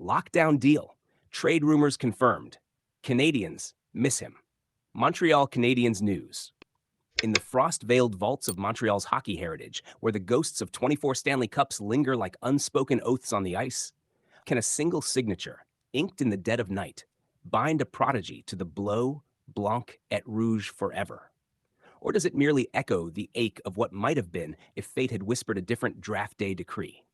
Lockdown deal. Trade rumors confirmed. Canadiens miss him. Montreal Canadiens news. In the frost-veiled vaults of Montreal's hockey heritage, where the ghosts of 24 Stanley Cups linger like unspoken oaths on the ice, can a single signature, inked in the dead of night, bind a prodigy to the Bleu, Blanc, et Rouge forever? Or does it merely echo the ache of what might have been if fate had whispered a different draft day decree?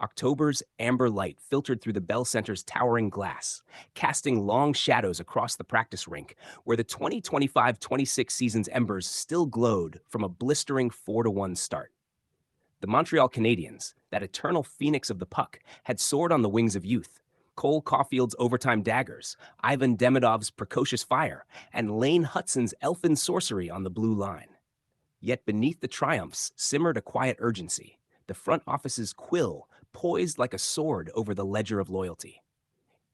October's amber light filtered through the Bell Center's towering glass, casting long shadows across the practice rink, where the 2025-26 season's embers still glowed from a blistering 4-1 start. The Montreal Canadiens, that eternal phoenix of the puck, had soared on the wings of youth. Cole Caulfield's overtime daggers, Ivan Demidov's precocious fire, and Lane Hutson's elfin sorcery on the blue line. Yet beneath the triumphs simmered a quiet urgency, the front office's quill poised like a sword over the ledger of loyalty.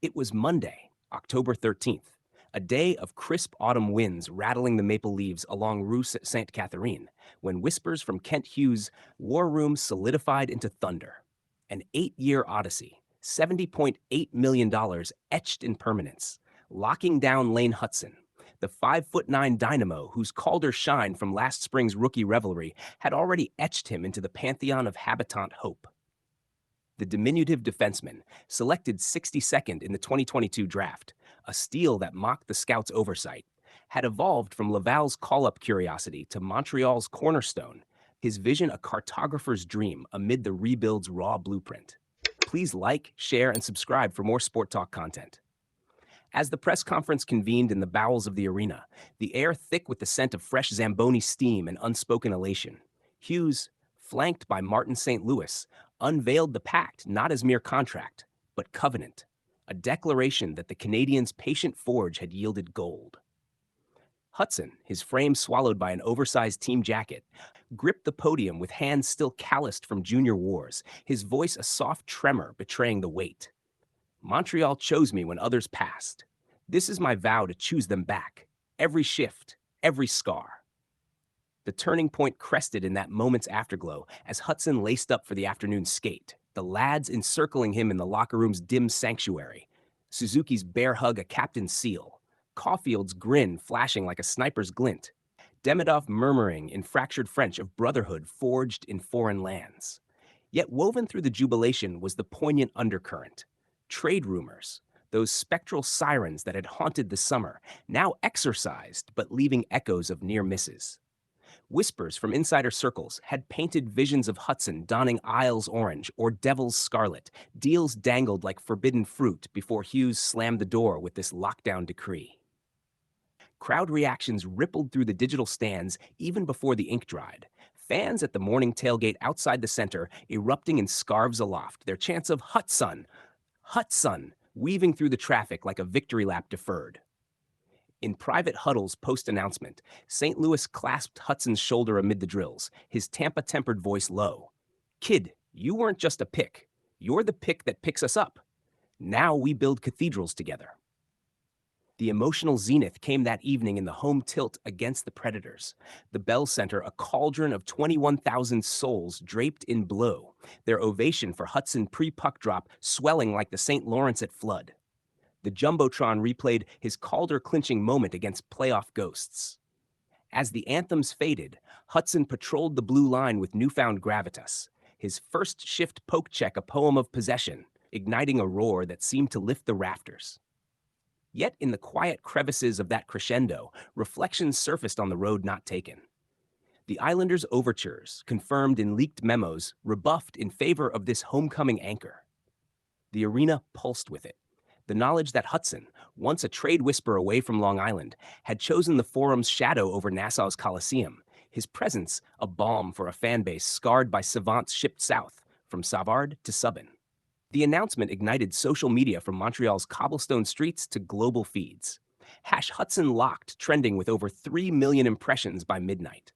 It was Monday, October 13th, a day of crisp autumn winds rattling the maple leaves along Rue Sainte Catherine, when whispers from Kent Hughes' war room solidified into thunder. An 8-year odyssey, $70.8 million etched in permanence, locking down Lane Hutson, the 5'9" dynamo whose Calder shine from last spring's rookie revelry had already etched him into the pantheon of habitant hope. The diminutive defenseman, selected 62nd in the 2022 draft, a steal that mocked the scouts' oversight, had evolved from Laval's call-up curiosity to Montreal's cornerstone, his vision a cartographer's dream amid the rebuild's raw blueprint. Please like, share, and subscribe for more Sport Talk content. As the press conference convened in the bowels of the arena, the air thick with the scent of fresh Zamboni steam and unspoken elation, Hughes, flanked by Martin St. Louis, unveiled the pact not as mere contract, but covenant, a declaration that the Canadiens' patient forge had yielded gold. Hutson, his frame swallowed by an oversized team jacket, gripped the podium with hands still calloused from junior wars, his voice a soft tremor betraying the weight. Montreal chose me when others passed. This is my vow to choose them back, every shift, every scar. The turning point crested in that moment's afterglow as Hutson laced up for the afternoon skate, the lads encircling him in the locker room's dim sanctuary, Suzuki's bear hug a captain's seal, Caulfield's grin flashing like a sniper's glint, Demidov murmuring in fractured French of brotherhood forged in foreign lands. Yet woven through the jubilation was the poignant undercurrent. Trade rumors, those spectral sirens that had haunted the summer, now exorcised but leaving echoes of near misses. Whispers from insider circles had painted visions of Hutson donning Isles orange or Devil's scarlet, deals dangled like forbidden fruit before Hughes slammed the door with this lockdown decree. Crowd reactions rippled through the digital stands even before the ink dried. Fans at the morning tailgate outside the center erupting in scarves aloft, their chants of Hutson, Hutson, weaving through the traffic like a victory lap deferred. In private huddles post-announcement, St. Louis clasped Hutson's shoulder amid the drills, his Tampa-tempered voice low. "Kid, you weren't just a pick. You're the pick that picks us up. Now we build cathedrals together." The emotional zenith came that evening in the home tilt against the Predators. The Bell Center, a cauldron of 21,000 souls draped in blue, their ovation for Hutson pre-puck drop swelling like the St. Lawrence at flood. The Jumbotron replayed his Calder-clinching moment against playoff ghosts. As the anthems faded, Hutson patrolled the blue line with newfound gravitas, his first shift poke check a poem of possession, igniting a roar that seemed to lift the rafters. Yet in the quiet crevices of that crescendo, reflections surfaced on the road not taken. The Islanders' overtures, confirmed in leaked memos, rebuffed in favor of this homecoming anchor. The arena pulsed with it. The knowledge that Hutson, once a trade whisper away from Long Island, had chosen the Forum's shadow over Nassau's Coliseum, his presence a balm for a fan base scarred by savants shipped south, from Savard to Subban. The announcement ignited social media from Montreal's cobblestone streets to global feeds. #Hutson Locked trending with over 3 million impressions by midnight.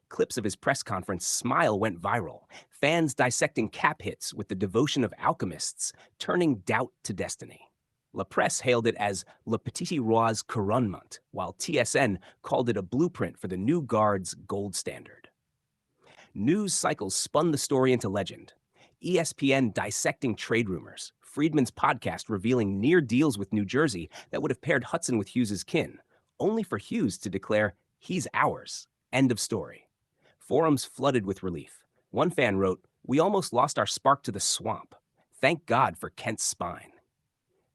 Clips of his press conference smile went viral, fans dissecting cap hits with the devotion of alchemists, turning doubt to destiny. La Presse hailed it as Le Petit Roi's couronnement, while TSN called it a blueprint for the new guard's gold standard. News cycles spun the story into legend. ESPN dissecting trade rumors, Friedman's podcast revealing near deals with New Jersey that would have paired Hudson with Hughes' kin, only for Hughes to declare, "He's ours." End of story. Forums flooded with relief. One fan wrote, "We almost lost our spark to the swamp. Thank God for Kent's spine."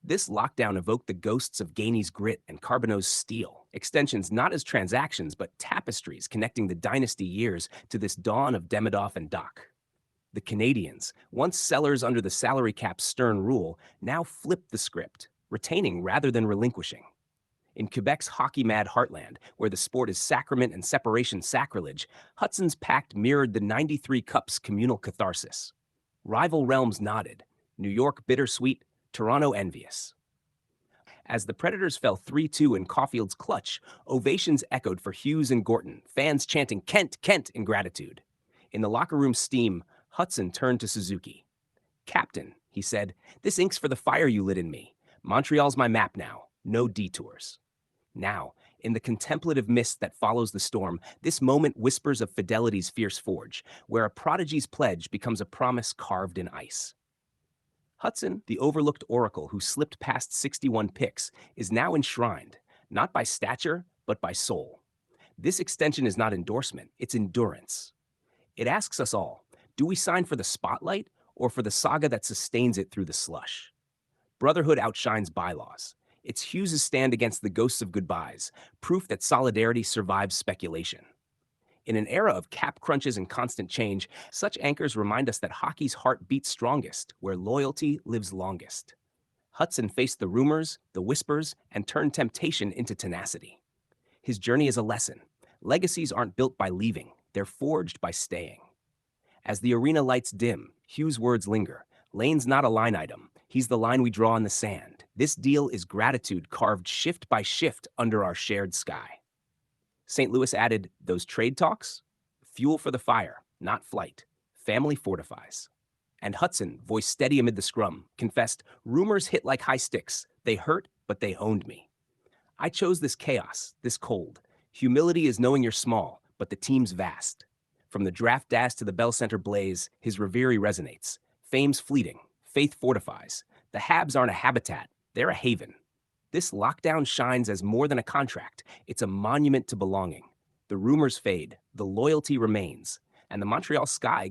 This lockdown evoked the ghosts of Gainey's grit and Carbonneau's steel, extensions not as transactions but tapestries connecting the dynasty years to this dawn of Demidov and Doc. The Canadiens, once sellers under the salary cap's stern rule, now flipped the script, retaining rather than relinquishing. In Quebec's hockey-mad heartland, where the sport is sacrament and separation sacrilege, Hudson's pact mirrored the '93 Cup's communal catharsis. Rival realms nodded, New York bittersweet, Toronto envious. As the Predators fell 3-2 in Caulfield's clutch, ovations echoed for Hughes and Gorton, fans chanting "Kent, Kent" in gratitude. In the locker room steam, Hudson turned to Suzuki. "Captain," he said, "this ink's for the fire you lit in me. Montreal's my map now, no detours." Now, in the contemplative mist that follows the storm, this moment whispers of fidelity's fierce forge, where a prodigy's pledge becomes a promise carved in ice. Hudson, the overlooked oracle who slipped past 61 picks, is now enshrined, not by stature, but by soul. This extension is not endorsement, it's endurance. It asks us all, do we sign for the spotlight or for the saga that sustains it through the slush? Brotherhood outshines bylaws. It's Hughes' stand against the ghosts of goodbyes, proof that solidarity survives speculation. In an era of cap crunches and constant change, such anchors remind us that hockey's heart beats strongest, where loyalty lives longest. Hudson faced the rumors, the whispers, and turned temptation into tenacity. His journey is a lesson. Legacies aren't built by leaving, they're forged by staying. As the arena lights dim, Hughes' words linger. Lane's not a line item. He's the line we draw in the sand. This deal is gratitude carved shift by shift under our shared sky. St. Louis added, those trade talks? Fuel for the fire, not flight. Family fortifies. And Hudson, voice steady amid the scrum, confessed, rumors hit like high sticks. They hurt, but they owned me. I chose this chaos, this cold. Humility is knowing you're small, but the team's vast. From the draft dash to the Bell Center blaze, his reverie resonates. Fame's fleeting, faith fortifies. The Habs aren't a habitat, they're a haven. This lockdown shines as more than a contract. It's a monument to belonging. The rumors fade, the loyalty remains, and the Montreal sky